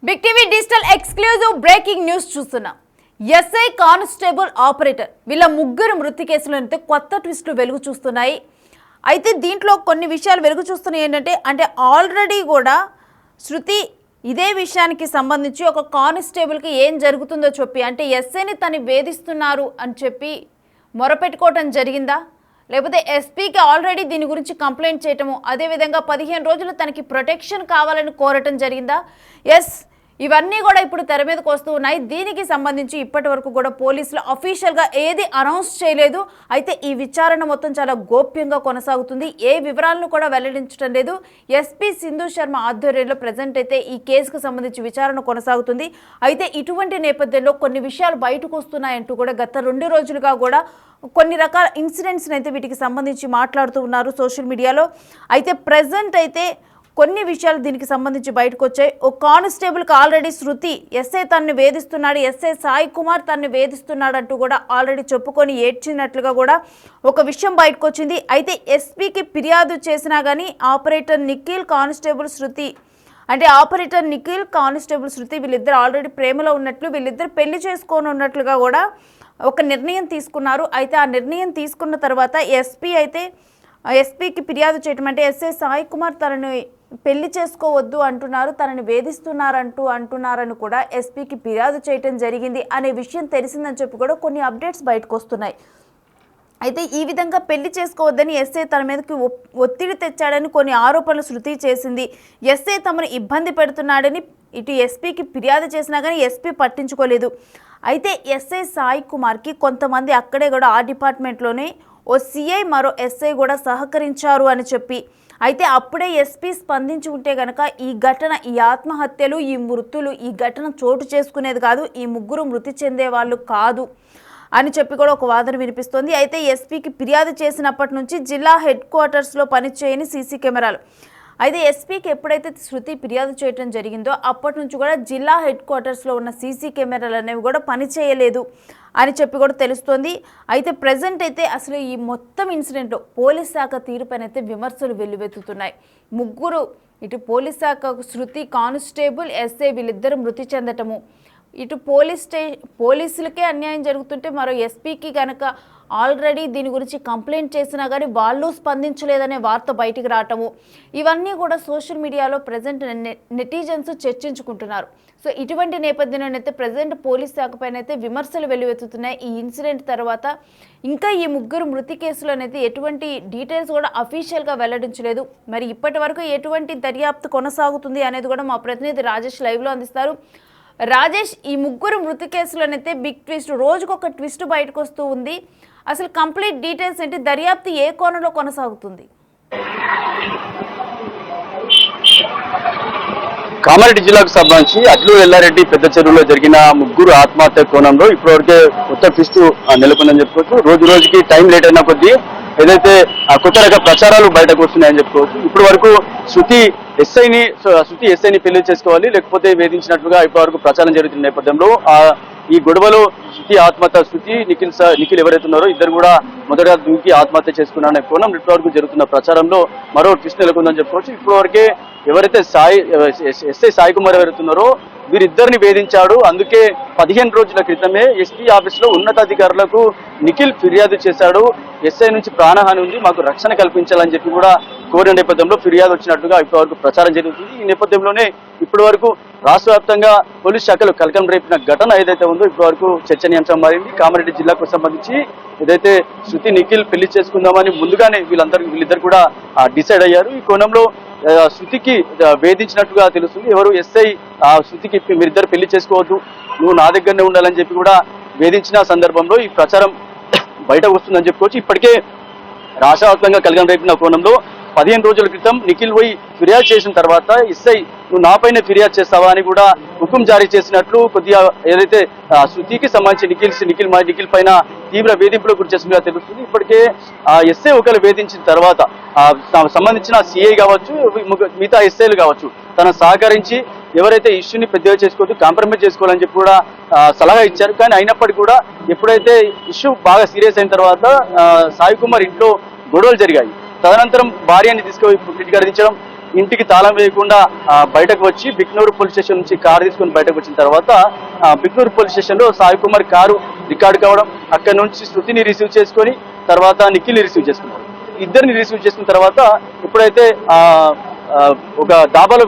Big TV digital exclusive breaking news చూస్తున్నాం. SI constable operator వీళ్ళ ముగ్గురు మృతి కేసులతో కొత్త ట్విస్టులు వెలుగు చూస్తున్నాయి. అయితే దీంట్లో కొన్ని విషయాలు వెలుగు చూస్తున్నాయి. ఏంటంటే ఆల్రెడీ కూడా శృతి ఇదే విషయానికి సంబంధించి ఒక కానిస్టేబుల్కి ఏం జరుగుతుందో చెప్పి అంటే ఎస్ఐని తను వేధిస్తున్నారు అని చెప్పి మొరపెట్టుకోవటం జరిగిందా, లేకపోతే ఎస్పీకి ఆల్రెడీ దీని గురించి కంప్లైంట్ చేయటము, అదేవిధంగా 15 రోజులు తనకి ప్రొటెక్షన్ కావాలని కోరటం జరిగిందా? ఎస్, ఇవన్నీ కూడా ఇప్పుడు తెర మీదకి వస్తూ ఉన్నాయి. దీనికి సంబంధించి ఇప్పటి వరకు కూడా పోలీసులు అఫీషియల్గా ఏది అనౌన్స్ చేయలేదు. అయితే ఈ విచారణ మొత్తం చాలా గోప్యంగా కొనసాగుతుంది. ఏ వివరాలను కూడా వెల్లడించడం లేదు. ఎస్పీ సింధు శర్మ ఆధ్వర్యంలో ప్రజెంట్ అయితే ఈ కేసుకు సంబంధించి విచారణ కొనసాగుతుంది. అయితే ఇటువంటి నేపథ్యంలో కొన్ని విషయాలు బయటకు వస్తున్నాయంటూ కూడా గత 2 రోజులుగా కూడా కొన్ని రకాల ఇన్సిడెంట్స్ అయితే వీటికి సంబంధించి మాట్లాడుతూ ఉన్నారు సోషల్ మీడియాలో. అయితే ప్రజెంట్ అయితే కొన్ని విషయాలు దీనికి సంబంధించి బయటకు వచ్చాయి. ఒక కానిస్టేబుల్కి ఆల్రెడీ శృతి ఎస్ఐ తనని వేధిస్తున్నాడు, ఎస్ఐ సాయి కుమార్ తనని వేధిస్తున్నాడు అంటూ కూడా ఆల్రెడీ చెప్పుకొని ఏడ్చినట్లుగా కూడా ఒక విషయం బయటకు వచ్చింది. అయితే ఎస్పీకి ఫిర్యాదు చేసినా కానీ ఆపరేటర్ నిఖిల్ కానిస్టేబుల్ శృతి అంటే ఆపరేటర్ నిఖిల్ కానిస్టేబుల్ శృతి వీళ్ళిద్దరు ఆల్రెడీ ప్రేమలో ఉన్నట్లు, వీళ్ళిద్దరు పెళ్లి చేసుకొని ఉన్నట్లుగా కూడా ఒక నిర్ణయం తీసుకున్నారు. అయితే ఆ నిర్ణయం తీసుకున్న తర్వాత ఎస్పీకి ఫిర్యాదు చేయటం అంటే ఎస్ఐ సాయి కుమార్ తనని పెళ్లి చేసుకోవద్దు అంటున్నారు, తనని అంటున్నారని కూడా ఎస్పీకి ఫిర్యాదు చేయటం జరిగింది అనే విషయం తెలిసిందని చెప్పి కూడా కొన్ని అప్డేట్స్ బయటకు వస్తున్నాయి. అయితే ఈ విధంగా పెళ్లి చేసుకోవద్దని ఎస్ఐ తన మీదకి ఒత్తిడి తెచ్చాడని కొన్ని ఆరోపణలు శృతి చేసింది. ఎస్ఐ తమను ఇబ్బంది పెడుతున్నాడని ఇటు ఎస్పీకి ఫిర్యాదు చేసినా కానీ ఎస్పీ పట్టించుకోలేదు. అయితే ఎస్ఐ సాయి కుమార్కి కొంతమంది అక్కడే కూడా ఆ డిపార్ట్మెంట్లోనే ఓ సిఐ మరో ఎస్ఐ కూడా సహకరించారు అని చెప్పి, అయితే అప్పుడే ఎస్పీ స్పందించి ఉంటే కనుక ఈ ఘటన, ఈ ఆత్మహత్యలు, ఈ మృతులు, ఈ ఘటన చోటు చేసుకునేది కాదు, ఈ ముగ్గురు మృతి చెందేవాళ్ళు కాదు అని చెప్పి కూడా ఒక వాదన వినిపిస్తోంది. అయితే ఎస్పీకి ఫిర్యాదు చేసినప్పటి నుంచి జిల్లా హెడ్ క్వార్టర్స్లో పనిచేయని సీసీ కెమెరాలు, అయితే ఎస్పీకి ఎప్పుడైతే శృతి ఫిర్యాదు చేయడం జరిగిందో అప్పటి నుంచి కూడా జిల్లా హెడ్ క్వార్టర్స్లో ఉన్న సీసీ కెమెరాలు అనేవి కూడా పనిచేయలేదు అని చెప్పి కూడా తెలుస్తోంది. అయితే ప్రజెంట్ అయితే అసలు ఈ మొత్తం ఇన్సిడెంట్లో పోలీస్ శాఖ తీరుపైన అయితే విమర్శలు వెల్లువెత్తుతున్నాయి. ముగ్గురు ఇటు పోలీస్ శాఖ శృతి కానిస్టేబుల్ ఎస్ఐ వీళ్ళిద్దరూ మృతి చెందటము, ఇటు పోలీసులకే అన్యాయం జరుగుతుంటే మరో ఎస్పీకి కనుక ఆల్రెడీ దీని గురించి కంప్లైంట్ చేసినా కానీ వాళ్ళు స్పందించలేదనే వార్త బయటికి రావటము, ఇవన్నీ కూడా సోషల్ మీడియాలో ప్రజెంట్ నెటిజన్స్ చర్చించుకుంటున్నారు. సో ఇటువంటి నేపథ్యంలోనైతే ప్రజెంట్ పోలీస్ శాఖ పైన అయితే విమర్శలు వెల్లువెత్తుతున్నాయి. ఈ ఇన్సిడెంట్ తర్వాత ఇంకా ఈ ముగ్గురు మృతి కేసులోనైతే ఎటువంటి డీటెయిల్స్ కూడా అఫీషియల్గా వెల్లడించలేదు. మరి ఇప్పటి వరకు ఎటువంటి దర్యాప్తు కొనసాగుతుంది అనేది కూడా మా ప్రతినిధి రాజేష్ లైవ్లో అందిస్తారు. రాజేష్, ఈ ముగ్గురు మృతి కేసులోనైతే బిగ్ ట్విస్ట్, రోజుకొక ట్విస్ట్ బయటకు వస్తూ ఉంది. అసలు కంప్లీట్ డీటెయిల్స్ ఏంటి, దర్యాప్తు ఏ కోణంలో కొనసాగుతుంది? కామారెడ్డి జిల్లాకు సంబంధించి అడ్లూరు ఎల్లారెడ్డి పెద్ద చెరువులో జరిగిన ముగ్గురు ఆత్మహత్య కోణంలో ఇప్పటివరకే కొత్త ట్విస్ట్ నెలకొందని చెప్పుకోవచ్చు. రోజు రోజుకి టైం లేట్ అయిన కొద్దీ ఏదైతే కొత్త రక ప్రచారాలు బయటకు వస్తున్నాయని చెప్పుకోవచ్చు. ఇప్పటి వరకు శృతి ఎస్ఐని పెళ్లి చేసుకోవాలి లేకపోతే వేధించినట్లుగా ఇప్పటి వరకు ప్రచారం జరుగుతున్న నేపథ్యంలో ఈ గొడవలో శృతి నిఖిల్ ఎవరైతే ఉన్నారో ఇద్దరు కూడా మొదటగా దూకి ఆత్మహత్య చేసుకున్నారనే కోణం ఇప్పటి వరకు జరుగుతున్న ప్రచారంలో మరో ట్విస్ట్ నెలకొందని చెప్పుకోవచ్చు. ఇప్పటి వరకే ఎవరైతే ఎస్ఐ సాయి కుమార్ ఎవరైతున్నారో వీరిద్దరిని వేధించాడు, అందుకే 15 రోజుల క్రితమే ఎస్పీ ఆఫీసులో ఉన్నతాధికారులకు నిఖిల్ ఫిర్యాదు చేశాడు, ఎస్ఐ నుంచి ప్రాణహాని ఉంది, మాకు రక్షణ కల్పించాలని చెప్పి కూడా కోరిన నేపథ్యంలో ఫిర్యాదు వచ్చినట్టుగా ఇప్పటివరకు ప్రచారం జరుగుతుంది. ఈ నేపథ్యంలోనే ఇప్పటి వరకు రాష్ట్ర వ్యాప్తంగా పోలీస్ శాఖలు కలకలం రేపిన ఘటన ఏదైతే ఉందో ఇప్పటివరకు చర్చనీయాంశం మారింది. కామారెడ్డి జిల్లాకు సంబంధించి ఏదైతే శృతి నిఖిల్ పెళ్లి చేసుకుందామని ముందుగానే వీళ్ళిద్దరు కూడా డిసైడ్ అయ్యారు. ఈ కోణంలో శృతికి వేధించినట్టుగా తెలుస్తుంది. ఎవరు ఎస్ఐ శృతికి మీరిద్దరు పెళ్లి చేసుకోవద్దు, నువ్వు నా దగ్గరనే ఉండాలని చెప్పి కూడా వేధించిన సందర్భంలో ఈ ప్రచారం బయటకు వస్తుందని చెప్పుకోవచ్చు. ఇప్పటికే రాష్ట్ర వ్యాప్తంగా కలకలం రేపిన కోణంలో 15 రోజుల క్రితం నిఖిల్ పోయి ఫిర్యాదు చేసిన తర్వాత ఎస్ఐ నువ్వు నాపైనే ఫిర్యాదు చేస్తావా అని కూడా హుకుం జారీ చేసినట్లు కొద్దిగా ఏదైతే శృతికి సంబంధించి నిఖిల్ పైన తీవ్ర వేధింపులకు గురి చేసినట్టుగా తెలుస్తుంది. ఇప్పటికే ఎస్ఐ ఒకరు వేధించిన తర్వాత సంబంధించిన సిఐ కావచ్చు, మిగతా ఎస్ఐలు కావచ్చు తను సహకరించి ఎవరైతే ఇష్యూని పెద్దగా చేసుకోవద్దు, కాంప్రమైజ్ చేసుకోవాలని చెప్పి కూడా సలహా ఇచ్చారు. కానీ అయినప్పటికీ కూడా ఎప్పుడైతే ఇష్యూ బాగా సీరియస్ అయిన తర్వాత సాయి కుమార్ ఇంట్లో గొడవలు జరిగాయి. తదనంతరం భార్యని తీసుకుపోయి ఇంటికి దించడం, ఇంటికి తాళం వేయకుండా బయటకు వచ్చి బిక్నూరు పోలీస్ స్టేషన్ నుంచి కారు తీసుకొని బయటకు వచ్చిన తర్వాత బిక్నూరు పోలీస్ స్టేషన్ లో సాయి కుమార్ కారు రికార్డు కావడం, అక్కడ నుంచి శృతిని రిసీవ్ చేసుకొని తర్వాత నిఖిల్ని రిసీవ్ చేసుకున్నారు. ఇద్దరిని రిసీవ్ చేసుకున్న తర్వాత ఎప్పుడైతే ఒక డాబాలో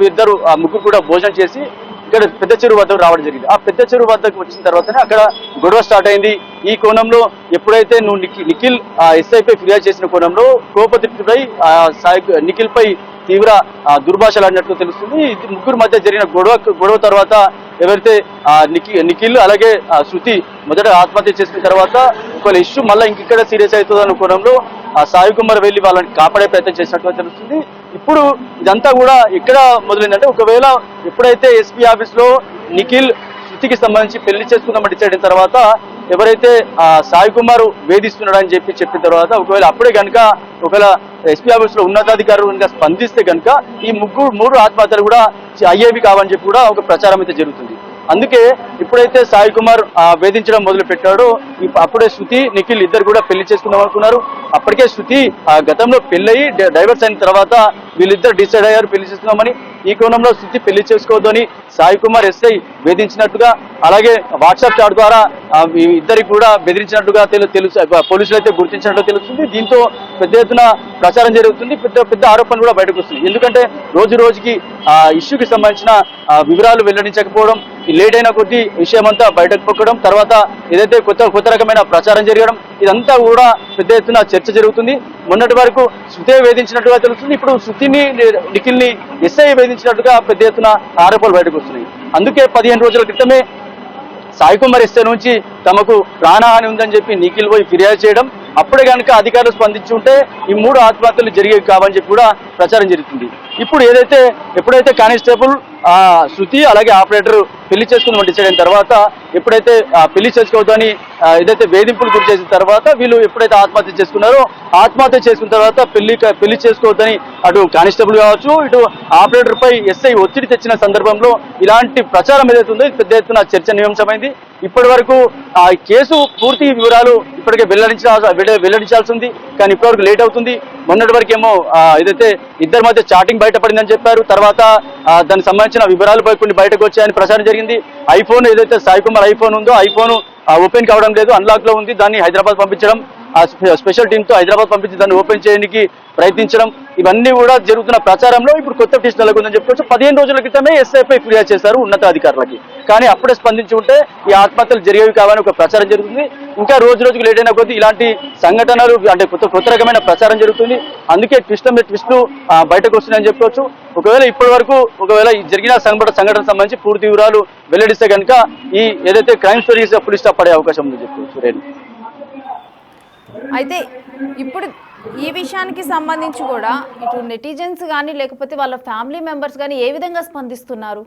ముగ్గురు కూడా భోజనం చేసి ఇక్కడ పెద్ద చెరువు వద్దకు రావడం జరిగింది. ఆ పెద్ద చెరువు వద్దకు వచ్చిన తర్వాతనే అక్కడ గొడవ స్టార్ట్ అయింది. ఈ కోణంలో ఎప్పుడైతే నువ్వు నిఖిల్ ఎస్ఐపై ఫిర్యాదు చేసిన కోణంలో కోపతిపై నిఖిల్ పై తీవ్ర దుర్భాషలు ఆడినట్లు తెలుస్తుంది. ముగ్గురు మధ్య జరిగిన గొడవ తర్వాత ఎవరైతే నిఖిల్ అలాగే శృతి మొదట ఆత్మహత్య చేసిన తర్వాత ఒకవేళ ఇష్యూ మళ్ళీ ఇంకెక్కడ సీరియస్ అవుతుందన్న కోణంలో సాయి కుమార్ వెళ్లి వాళ్ళని కాపాడే ప్రయత్నం చేసినట్టు తెలుస్తుంది. ఇప్పుడు ఇదంతా కూడా ఎక్కడ మొదలైందంటే ఒకవేళ ఎప్పుడైతే ఎస్పీ ఆఫీస్ లో నిఖిల్ శృతికి సంబంధించి పెళ్లి చేసుకుందామని డిసైడ్ అయిన తర్వాత ఎవరైతే సాయి కుమార్ వేధిస్తున్నాడని చెప్పిన తర్వాత ఒకవేళ అప్పుడే కనుక ఒకవేళ ఎస్పీ ఆఫీస్ లో ఉన్నతాధికారులు కనుక స్పందిస్తే కనుక ఈ మూడు ఆత్మహత్యలు కూడా అయ్యేవి కావని చెప్పి కూడా ఒక ప్రచారం అయితే జరుగుతుంది. అందుకే ఇప్పుడైతే సాయి కుమార్ వేధించడం మొదలు పెట్టాడో అప్పుడే శృతి నిఖిల్ ఇద్దరు కూడా పెళ్లి చేసుకుందాం అనుకున్నారు. అప్పటికే శృతి గతంలో పెళ్ళయి డైవర్స్ అయిన తర్వాత వీళ్ళిద్దరు డిసైడ్ అయ్యారు పెళ్లి చేసుకుందామని. ఈ కోణంలో శృతి పెళ్లి చేసుకోవద్దని సాయి కుమార్ ఎస్ఐ వేధించినట్టుగా అలాగే వాట్సాప్ చాట్ ద్వారా ఇద్దరికి కూడా బెదిరించినట్టుగా తెలుసు పోలీసులు అయితే గుర్తించినట్టు తెలుస్తుంది. దీంతో పెద్ద ఎత్తున ప్రచారం జరుగుతుంది, పెద్ద ఆరోపణ కూడా బయటకు వస్తుంది. ఎందుకంటే రోజుకి ఇష్యూకి సంబంధించిన వివరాలు వెల్లడించకపోవడం, లేట్ అయిన కొద్దీ విషయం అంతా బయటకు పొక్కడం, తర్వాత ఏదైతే కొత్త రకమైన ప్రచారం జరగడం, ఇదంతా కూడా పెద్ద ఎత్తున చర్చ జరుగుతుంది. మొన్నటి వరకు శృతి వేధించినట్టుగా తెలుస్తుంది. ఇప్పుడు శృతిని నిఖిల్ని ఎస్ఐ వేధించినట్టుగా పెద్ద ఎత్తున ఆరోపణలు బయటకు వస్తున్నాయి. అందుకే 15 రోజుల క్రితమే సాయి కుమార్ ఎస్ఐ నుంచి తమకు ప్రాణహాని ఉందని చెప్పి నిఖిల్ పోయి ఫిర్యాదు చేయడం, అప్పుడే కనుక అధికారులు స్పందించి ఉంటే ఈ 3 ఆత్మహత్యలు జరిగేవి కావని చెప్పి కూడా ప్రచారం జరుగుతుంది. ఇప్పుడు ఎప్పుడైతే కానిస్టేబుల్ శృతి అలాగే ఆపరేటర్ పెళ్లి చేసుకుందామని డిసైడ్ అయిన తర్వాత ఎప్పుడైతే పెళ్లి చేసుకోవద్దని ఏదైతే వేధింపులు గురి చేసిన తర్వాత వీళ్ళు ఎప్పుడైతే ఆత్మహత్య చేసుకున్న తర్వాత పెళ్లి చేసుకోవద్దని అటు కానిస్టేబుల్ కావచ్చు ఇటు ఆపరేటర్ పై ఎస్ఐ ఒత్తిడి తెచ్చిన సందర్భంలో ఇలాంటి ప్రచారం ఏదైతే ఉందో పెద్ద ఎత్తున చర్చనీయాంశమైంది. ఇప్పటి వరకు ఆ కేసు పూర్తి వివరాలు ఇప్పటికే వెల్లడించాల్సి ఉంది, కానీ ఇప్పటివరకు లేట్ అవుతుంది. మొన్నటి వరకు ఏమో ఏదైతే ఇద్దరి మధ్య చాటింగ్ బయటపడిందని చెప్పారు. తర్వాత దానికి సంబంధించిన వివరాలు కొన్ని బయటకు వచ్చాయని ప్రచారం జరిగింది. ఐఫోన్ ఏదైతే సాయి కుమార్ ఐఫోన్ ఉందో ఐఫోన్ ఓపెన్ కావడం లేదు, అన్లాక్ లో ఉంది. దాన్ని హైదరాబాద్ పంపించడం, ఆ స్పెషల్ టీమ్ తో హైదరాబాద్ పంపించి దాన్ని ఓపెన్ చేయడానికి ప్రయత్నించడం, ఇవన్నీ కూడా జరుగుతున్న ప్రచారంలో ఇప్పుడు కొత్త ట్విస్ట్ నెలకొందని చెప్పుకోవచ్చు. 15 రోజుల క్రితమే ఎస్ఐపై ఫిర్యాదు చేశారు ఉన్నతాధికారులకి, కానీ అప్పుడే స్పందించి ఉంటే ఈ ఆత్మహత్యలు జరిగేవి కావని ఒక ప్రచారం జరుగుతుంది. ఇంకా రోజుకి లేట్ అయిన కొద్దీ ఇలాంటి సంఘటనలు అంటే కొత్త రకమైన ప్రచారం జరుగుతుంది. అందుకే ట్విస్టులు బయటకు వస్తున్నాయని చెప్పుకోవచ్చు. ఒకవేళ ఇప్పటి వరకు జరిగిన సంఘటన సంబంధించి పూర్తి వివరాలు వెల్లడిస్తే కనుక ఈ ఏదైతే క్రైమ్ స్టోరీస్ ఫుల్ స్టాప్ పడే అవకాశం ఉందని చెప్పుకోవచ్చు. అయితే ఇప్పుడు ఈ విషయానికి సంబంధించి కూడా ఇటు నెటిజన్స్ కానీ లేకపోతే వాళ్ళ ఫ్యామిలీ మెంబర్స్ కానీ ఏ విధంగా స్పందిస్తున్నారు?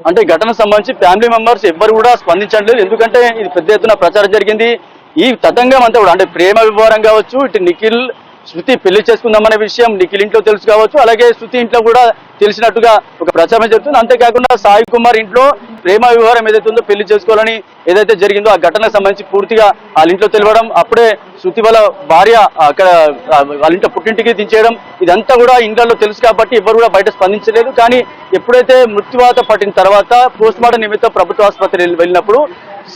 అంటే ఘటనకు సంబంధించి ఫ్యామిలీ మెంబర్స్ ఎవ్వరు కూడా స్పందించట్లేదు. ఎందుకంటే ఇది పెద్ద ఎత్తున ప్రచారం జరిగింది. ఈ తతంగం అంతా కూడా అంటే ప్రేమ వ్యవహారం కావచ్చు, ఇటు నిఖిల్ శృతి పెళ్లి చేసుకుందామనే విషయం నిఖిల్ ఇంట్లో తెలుసు కావచ్చు, అలాగే శృతి ఇంట్లో కూడా తెలిసినట్టుగా ఒక ప్రచారం జరుగుతుంది. అంతేకాకుండా సాయి కుమార్ ఇంట్లో ప్రేమ వ్యవహారం ఏదైతే ఉందో పెళ్లి చేసుకోవాలని ఏదైతే జరిగిందో ఆ ఘటనకు సంబంధించి పూర్తిగా వాళ్ళ ఇంట్లో తెలియడం, అప్పుడే శృతి వాళ్ళ భార్య అక్కడ వాళ్ళ ఇంట్లో పుట్టింటికి దించేయడం, ఇదంతా కూడా ఇంట్లో తెలుసు కాబట్టి ఎవరు కూడా బయట స్పందించలేదు. కానీ ఎప్పుడైతే మృత్యువాత పట్టిన తర్వాత పోస్ట్ మార్టం నిమిత్తం ప్రభుత్వ ఆసుపత్రి వెళ్ళినప్పుడు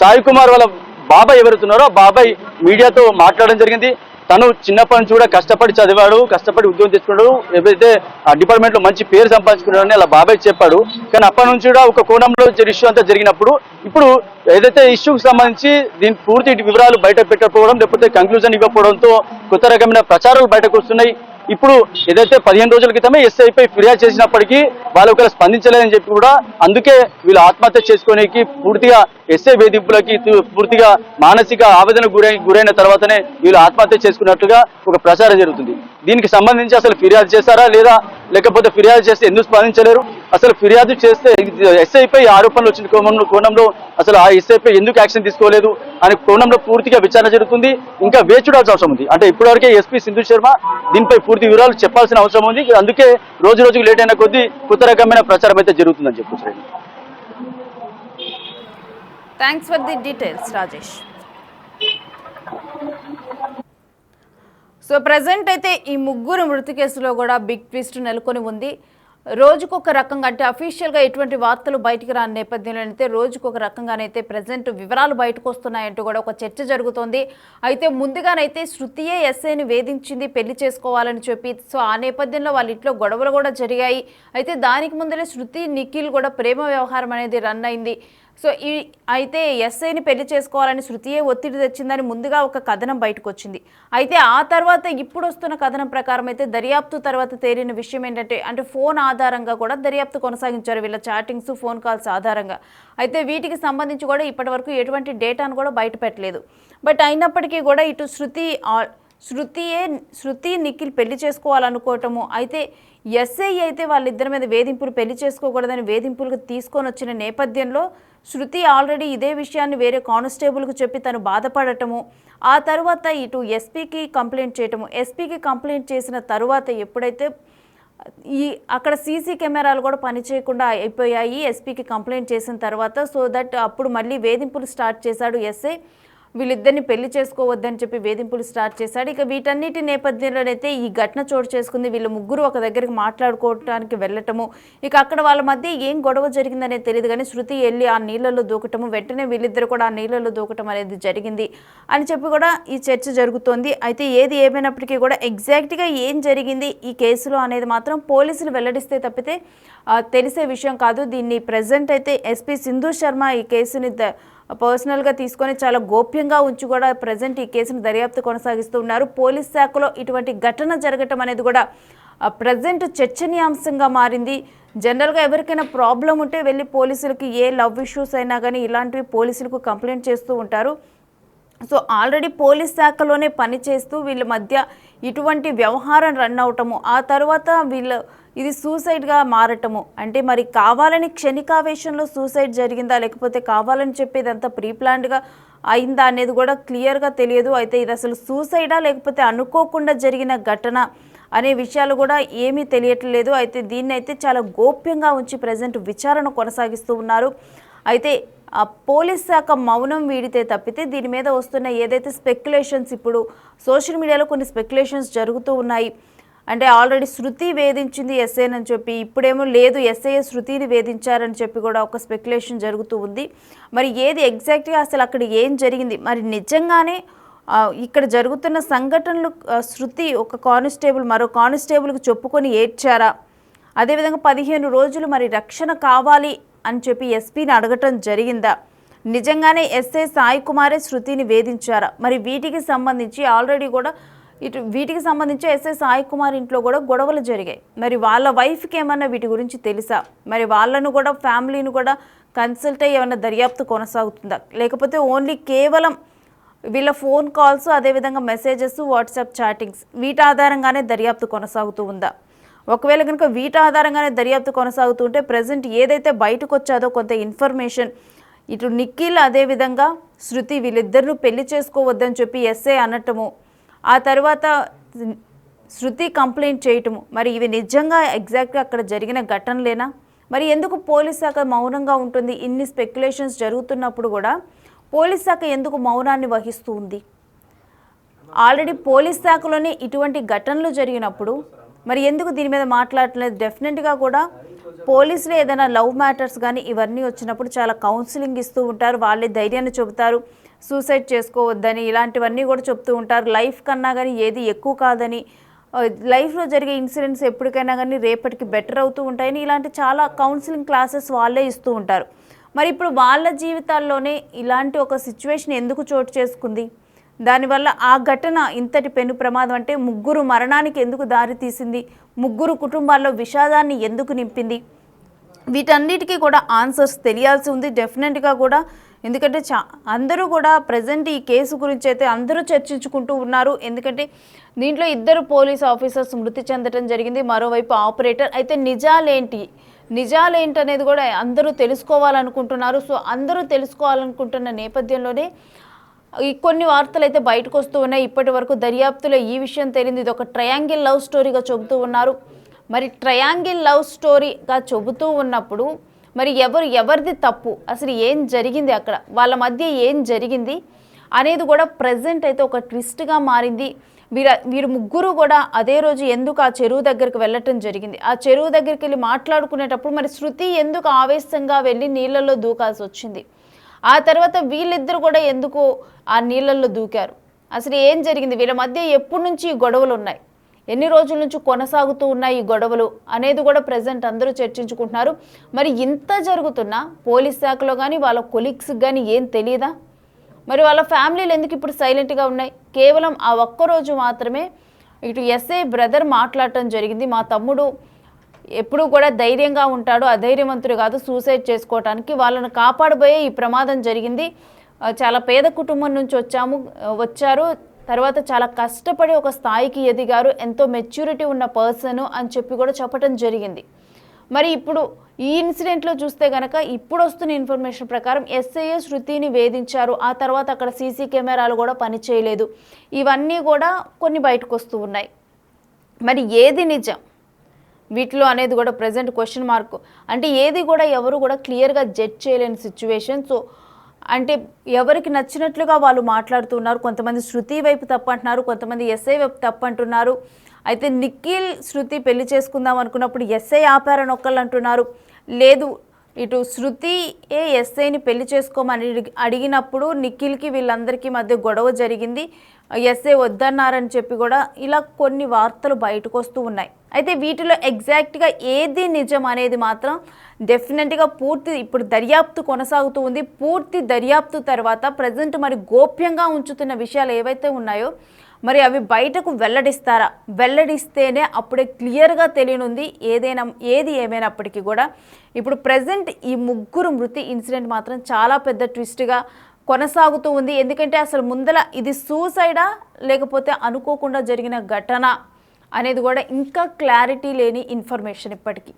సాయి కుమార్ వాళ్ళ బాబాయ్ ఎవరుతున్నారో ఆ బాబాయ్ మీడియాతో మాట్లాడడం జరిగింది. తను చిన్నప్పటి నుంచి కూడా కష్టపడి చదివాడు, కష్టపడి ఉద్యోగం తెచ్చుకున్నాడు, ఏదైతే ఆ డిపార్ట్మెంట్ లో మంచి పేరు సంపాదించుకున్నాడని అలా బాబాయ్ చెప్పాడు. కానీ అప్పటి నుంచి కూడా ఒక కోణంలో ఇష్యూ అంతా జరిగినప్పుడు ఇప్పుడు ఏదైతే ఇష్యూకి సంబంధించి దీని పూర్తి వివరాలు బయట పెట్టకపోవడం లేకపోతే కంక్లూజన్ ఇవ్వకపోవడంతో కొత్త రకమైన ప్రచారాలు బయటకు వస్తున్నాయి. ఇప్పుడు ఏదైతే 15 రోజుల క్రితమే ఎస్ఐపై ఫిర్యాదు చేసినప్పటికీ వాళ్ళు ఒకవేళ స్పందించలేదని చెప్పి కూడా అందుకే వీళ్ళు ఆత్మహత్య చేసుకోనికి పూర్తిగా ఎస్ఐ వేధింపులకి పూర్తిగా మానసిక ఆవేదనకు గురైన తర్వాతనే వీళ్ళు ఆత్మహత్య చేసుకున్నట్టుగా ఒక ప్రచారం జరుగుతుంది. దీనికి సంబంధించి అసలు ఫిర్యాదు చేశారా లేదా, లేకపోతే ఫిర్యాదు చేస్తే ఎందుకు స్పందించలేరు, అసలు ఫిర్యాదు చేస్తే ఎస్ఐపై ఆరోపణలు వచ్చిన కోణంలో అసలు ఆ ఎస్ఐపై ఎందుకు యాక్షన్ తీసుకోలేదు అనే కోణంలో పూర్తిగా విచారణ జరుగుతుంది. ఇంకా వేచి చూడాల్సిన అవసరం ఉంది. అంటే ఇప్పటివరకే ఎస్పీ సింధు శర్మ దీనిపై పూర్తి వివరాలు చెప్పాల్సిన అవసరం ఉంది. అందుకే రోజుకు లేట్ అయిన కొద్దీ కొత్త రకమైన ప్రచారం అయితే జరుగుతుందని చెప్పొచ్చు. Thanks for the details Rajesh. So present అయితే ఈ ముగ్గురు మృతి కేసులో కూడా బిగ్ ట్విస్ట్ నెలకొని ఉంది. రోజుకొక రకంగా అంటే అఫీషియల్గా ఎటువంటి వార్తలు బయటికి రాని నేపథ్యంలో అయితే రోజుకొక రకంగానైతే ప్రజెంట్ వివరాలు బయటకు వస్తున్నాయంటూ కూడా ఒక చర్చ జరుగుతోంది. అయితే ముందుగానైతే శృతియే ఎస్ఐని వేధించింది పెళ్లి చేసుకోవాలని చెప్పి. సో ఆ నేపథ్యంలో వాళ్ళ ఇంట్లో గొడవలు కూడా జరిగాయి. అయితే దానికి ముందరే శృతి నిఖిల్ కూడా ప్రేమ వ్యవహారం అనేది రన్ అయింది. సో అయితే ఎస్ఐని పెళ్లి చేసుకోవాలని శృతియే ఒత్తిడి తెచ్చిందని ముందుగా ఒక కథనం బయటకు వచ్చింది. అయితే ఆ తర్వాత ఇప్పుడు వస్తున్న కథనం ప్రకారం అయితే దర్యాప్తు తర్వాత తేలిన విషయం ఏంటంటే అంటే ఫోన్ ఆధారంగా కూడా దర్యాప్తు కొనసాగించారు వీళ్ళ చాటింగ్స్ ఫోన్ కాల్స్ ఆధారంగా. అయితే వీటికి సంబంధించి కూడా ఇప్పటి వరకు ఎటువంటి డేటాను కూడా బయట పెట్టలేదు. బట్ అయినప్పటికీ కూడా ఇటు శృతి నిఖిల్ పెళ్లి చేసుకోవాలనుకోవటము, అయితే ఎస్ఐ అయితే వాళ్ళిద్దరి మీద వేధింపులు పెళ్లి చేసుకోకూడదని వేధింపులకు తీసుకొని వచ్చిన నేపథ్యంలో శృతి ఆల్రెడీ ఇదే విషయాన్ని వేరే కానిస్టేబుల్కు చెప్పి తను బాధపడటము, ఆ తర్వాత ఇటు ఎస్పీకి కంప్లైంట్ చేయటము. ఎస్పీకి కంప్లైంట్ చేసిన తర్వాత ఎప్పుడైతే అక్కడ సీసీ కెమెరాలు కూడా పనిచేయకుండా అయిపోయాయి ఎస్పీకి కంప్లైంట్ చేసిన తర్వాత. సో దట్ అప్పుడు మళ్ళీ వేధింపులు స్టార్ట్ చేశాడు ఎస్ఐ. వీళ్ళిద్దరిని పెళ్లి చేసుకోవద్దని చెప్పి వేధింపులు స్టార్ట్ చేశాడు. ఇక వీటన్నిటి నేపథ్యంలోనైతే ఈ ఘటన చోటు చేసుకుంది. వీళ్ళు ముగ్గురు ఒక దగ్గరికి మాట్లాడుకోవడానికి వెళ్ళటము, ఇక అక్కడ వాళ్ళ మధ్య ఏం గొడవ జరిగిందనేది తెలియదు కానీ శృతి వెళ్ళి ఆ నీళ్ళల్లో దూకటము, వెంటనే వీళ్ళిద్దరు కూడా ఆ నీళ్ళల్లో దూకటం అనేది జరిగింది అని చెప్పి కూడా ఈ చర్చ జరుగుతోంది. అయితే ఏది ఏమైనప్పటికీ కూడా ఎగ్జాక్ట్గా ఏం జరిగింది ఈ కేసులో అనేది మాత్రం పోలీసులు వెల్లడిస్తే తప్పితే తెలిసే విషయం కాదు. దీన్ని ప్రజెంట్ అయితే ఎస్పీ సింధు శర్మ ఈ కేసుని పర్సనల్గా తీసుకొని చాలా గోప్యంగా ఉంచి కూడా ప్రజెంట్ ఈ కేసును దర్యాప్తు కొనసాగిస్తూ ఉన్నారు. పోలీస్ శాఖలో ఇటువంటి ఘటన జరగటం అనేది కూడా ప్రజెంట్ చర్చనీయాంశంగా మారింది. జనరల్గా ఎవరికైనా ప్రాబ్లం ఉంటే వెళ్ళి పోలీసులకి ఏ లవ్ ఇష్యూస్ అయినా కానీ ఇలాంటివి పోలీసులకు కంప్లైంట్ చేస్తూ ఉంటారు. సో ఆల్రెడీ పోలీస్ శాఖలోనే పనిచేస్తూ వీళ్ళ మధ్య ఇటువంటి వ్యవహారం రన్ అవటము, ఆ తర్వాత ఇది సూసైడ్గా మారటము, అంటే మరి కావాలని క్షణికావేశంలో సూసైడ్ జరిగిందా లేకపోతే కావాలని చెప్పేదంతా ప్రీప్లాన్డ్గా అయిందా అనేది కూడా క్లియర్గా తెలియదు. అయితే ఇది అసలు సూసైడా లేకపోతే అనుకోకుండా జరిగిన ఘటన అనే విషయాలు కూడా ఏమీ తెలియట్లేదు. అయితే దీన్ని అయితే చాలా గోప్యంగా ఉంచి ప్రజెంట్ విచారణ కొనసాగిస్తూ ఉన్నారు. అయితే ఆ పోలీస్ శాఖ మౌనం వీడితే తప్పితే దీని మీద వస్తున్న ఏదైతే స్పెక్యులేషన్స్ ఇప్పుడు సోషల్ మీడియాలో కొన్ని స్పెక్యులేషన్స్ జరుగుతూ ఉన్నాయి. అంటే ఆల్రెడీ శృతి వేధించింది ఎస్ఐని చెప్పి, ఇప్పుడేమో లేదు ఎస్ఐ శృతిని వేధించారని చెప్పి కూడా ఒక స్పెక్యులేషన్ జరుగుతూ ఉంది. మరి ఏది ఎగ్జాక్ట్గా అసలు అక్కడ ఏం జరిగింది, మరి నిజంగానే ఇక్కడ జరుగుతున్న సంఘటనలు శృతి ఒక కానిస్టేబుల్ మరో కానిస్టేబుల్కి చెప్పుకొని ఏడ్చారా, అదేవిధంగా 15 రోజులు మరి రక్షణ కావాలి అని చెప్పి ఎస్పీని అడగటం జరిగిందా, నిజంగానే ఎస్ఐ సాయి కుమారే శృతిని వేధించారా, మరి వీటికి సంబంధించి ఆల్రెడీ కూడా వీటికి సంబంధించి ఎస్ఐ సాయి కుమార్ ఇంట్లో కూడా గొడవలు జరిగాయి. మరి వాళ్ళ వైఫ్కి ఏమన్నా వీటి గురించి తెలుసా, మరి వాళ్ళను కూడా ఫ్యామిలీని కూడా కన్సల్ట్ అయ్యి ఏమన్నా దర్యాప్తు కొనసాగుతుందా, లేకపోతే ఓన్లీ కేవలం వీళ్ళ ఫోన్ కాల్స్ అదేవిధంగా మెసేజెస్ వాట్సాప్ చాటింగ్స్ వీటి ఆధారంగానే దర్యాప్తు కొనసాగుతూ ఉందా? ఒకవేళ కనుక వీటి ఆధారంగానే దర్యాప్తు కొనసాగుతుంటే ప్రజెంట్ ఏదైతే బయటకు వచ్చాదో కొంత ఇన్ఫర్మేషన్ ఇటు నిఖిల్ అదేవిధంగా శృతి వీళ్ళిద్దరిని పెళ్లి చేసుకోవద్దని చెప్పి ఎస్ఐ అనటము, ఆ తర్వాత శృతి కంప్లైంట్ చేయటము, మరి ఇవి నిజంగా ఎగ్జాక్ట్గా అక్కడ జరిగిన ఘటనలేనా? మరి ఎందుకు పోలీస్ శాఖ మౌనంగా ఉంటుంది? ఇన్ని స్పెక్యులేషన్స్ జరుగుతున్నప్పుడు కూడా పోలీస్ శాఖ ఎందుకు మౌనాన్ని వహిస్తూ ఉంది? ఆల్రెడీ పోలీస్ శాఖలోనే ఇటువంటి ఘటనలు జరిగినప్పుడు మరి ఎందుకు దీని మీద మాట్లాడట్లేదు? డెఫినెట్గా కూడా పోలీసులు ఏదైనా లవ్ మ్యాటర్స్ కానీ ఇవన్నీ వచ్చినప్పుడు చాలా కౌన్సిలింగ్ ఇస్తూ ఉంటారు, వాళ్ళే ధైర్యాన్ని చెబుతారు, సూసైడ్ చేసుకోవద్దని ఇలాంటివన్నీ కూడా చెప్తూ ఉంటారు. లైఫ్ కన్నా కానీ ఏది ఎక్కువ కాదని, లైఫ్లో జరిగే ఇన్సిడెంట్స్ ఎప్పటికైనా కానీ రేపటికి బెటర్ అవుతూ ఉంటాయని ఇలాంటి చాలా కౌన్సిలింగ్ క్లాసెస్ వాళ్ళే ఇస్తూ ఉంటారు. మరి ఇప్పుడు వాళ్ళ జీవితాల్లోనే ఇలాంటి ఒక సిచ్యువేషన్ ఎందుకు చోటు చేసుకుంది? దానివల్ల ఆ ఘటన ఇంతటి పెను ప్రమాదం అంటే ముగ్గురు మరణానికి ఎందుకు దారి తీసింది, ముగ్గురు కుటుంబాల్లో విషాదాన్ని ఎందుకు నింపింది, వీటన్నిటికీ కూడా ఆన్సర్స్ తెలియాల్సి ఉంది డెఫినెట్గా కూడా. ఎందుకంటే అందరూ కూడా ప్రజెంట్ ఈ కేసు గురించి అయితే అందరూ చర్చించుకుంటూ ఉన్నారు. ఎందుకంటే దీంట్లో 2 పోలీస్ ఆఫీసర్స్ మృతి చెందడం జరిగింది, మరోవైపు ఆపరేటర్. అయితే నిజాలేంటి అనేది కూడా అందరూ తెలుసుకోవాలనుకుంటున్నారు. సో అందరూ తెలుసుకోవాలనుకుంటున్న నేపథ్యంలోనే ఈ కొన్ని వార్తలు అయితే బయటకు వస్తూ ఉన్నాయి. ఇప్పటి వరకు దర్యాప్తులో ఈ విషయం తెలియదు, ఇది ఒక ట్రయాంగిల్ లవ్ స్టోరీగా చెబుతూ ఉన్నారు. మరి ట్రయాంగిల్ లవ్ స్టోరీగా చెబుతూ ఉన్నప్పుడు మరి ఎవరిది తప్పు, అసలు ఏం జరిగింది, అక్కడ వాళ్ళ మధ్య ఏం జరిగింది అనేది కూడా ప్రజెంట్ అయితే ఒక ట్విస్ట్గా మారింది. వీరు ముగ్గురు కూడా అదే రోజు ఎందుకు ఆ చెరువు దగ్గరికి వెళ్ళటం జరిగింది, ఆ చెరువు దగ్గరికి వెళ్ళి మాట్లాడుకునేటప్పుడు మరి శృతి ఎందుకు ఆవేశంగా వెళ్ళి నీళ్ళల్లో దూకాల్సి వచ్చింది, ఆ తర్వాత వీళ్ళిద్దరు కూడా ఎందుకు ఆ నీళ్ళల్లో దూకారు, అసలు ఏం జరిగింది, వీళ్ళ మధ్య ఎప్పటి నుంచి ఈ గొడవలు ఉన్నాయి, ఎన్ని రోజుల నుంచి కొనసాగుతూ ఉన్నాయి ఈ గొడవలు అనేది కూడా ప్రజెంట్ అందరూ చర్చించుకుంటున్నారు. మరి ఇంత జరుగుతున్నా పోలీస్ శాఖలో కానీ వాళ్ళ కొలీగ్స్కి కానీ ఏం తెలియదా, మరి వాళ్ళ ఫ్యామిలీలు ఎందుకు ఇప్పుడు సైలెంట్గా ఉన్నాయి? కేవలం ఆ ఒక్కరోజు మాత్రమే ఇటు ఎస్ఐ బ్రదర్ మాట్లాడటం జరిగింది, మా తమ్ముడు ఎప్పుడూ కూడా ధైర్యంగా ఉంటాడు, అధైర్యవంతుడు కాదు, సూసైడ్ చేసుకోవటానికి వాళ్ళను కాపాడబోయే ఈ ప్రమాదం జరిగింది, చాలా పేద కుటుంబం నుంచి వచ్చారు, తర్వాత చాలా కష్టపడి ఒక స్థాయికి ఎదిగారు, ఎంతో మెచ్యూరిటీ ఉన్న పర్సన్ అని చెప్పి కూడా చెప్పడం జరిగింది. మరి ఇప్పుడు ఈ ఇన్సిడెంట్లో చూస్తే కనుక ఇప్పుడు వస్తున్న ఇన్ఫర్మేషన్ ప్రకారం ఎస్ఐ శృతిని వేధించారు, ఆ తర్వాత అక్కడ సీసీ కెమెరాలు కూడా పనిచేయలేదు, ఇవన్నీ కూడా కొన్ని బయటకు వస్తూ ఉన్నాయి. మరి ఏది నిజం వీటిలో అనేది కూడా ప్రజెంట్ క్వశ్చన్ మార్క్. అంటే ఏది కూడా ఎవరు కూడా క్లియర్గా జడ్జ్ చేయలేని సిచ్యువేషన్. సో అంటే ఎవరికి నచ్చినట్లుగా వాళ్ళు మాట్లాడుతున్నారు, కొంతమంది శృతి వైపు తప్పు అంటున్నారు, కొంతమంది ఎస్ఐ వైపు తప్పు అంటున్నారు. అయితే నిఖిల్ శృతి పెళ్లి చేసుకుందాం అనుకున్నప్పుడు ఎస్ఐ ఆపారని ఒకళ్ళు అంటున్నారు, లేదు ఇటు శృతి ఎస్ఐని పెళ్లి చేసుకోమని అడిగినప్పుడు నిఖిల్కి వీళ్ళందరికీ మధ్య గొడవ జరిగింది, ఎస్ఐ వద్దన్నారని చెప్పి కూడా ఇలా కొన్ని వార్తలు బయటకు వస్తూ ఉన్నాయి. అయితే వీటిలో ఎగ్జాక్ట్గా ఏది నిజం అనేది మాత్రం డెఫినెట్గా పూర్తి ఇప్పుడు దర్యాప్తు కొనసాగుతూ ఉంది. పూర్తి దర్యాప్తు తర్వాత ప్రజెంట్ మరి గోప్యంగా ఉంచుతున్న విషయాలు ఏవైతే ఉన్నాయో మరి అవి బయటకు వెల్లడిస్తారా, వెల్లడిస్తేనే అప్పుడే క్లియర్గా తెలియనుంది ఏది ఏమైనప్పటికీ కూడా. ఇప్పుడు ప్రజెంట్ ఈ ముగ్గురు మృతి ఇన్సిడెంట్ మాత్రం చాలా పెద్ద ట్విస్ట్గా కొనసాగుతూ ఉంది. ఎందుకంటే అసలు ముందల ఇది సూసైడా లేకపోతే అనుకోకుండా జరిగిన ఘటన అనేది కూడా ఇంకా క్లారిటీ లేని ఇన్ఫర్మేషన్ ఇప్పటికీ.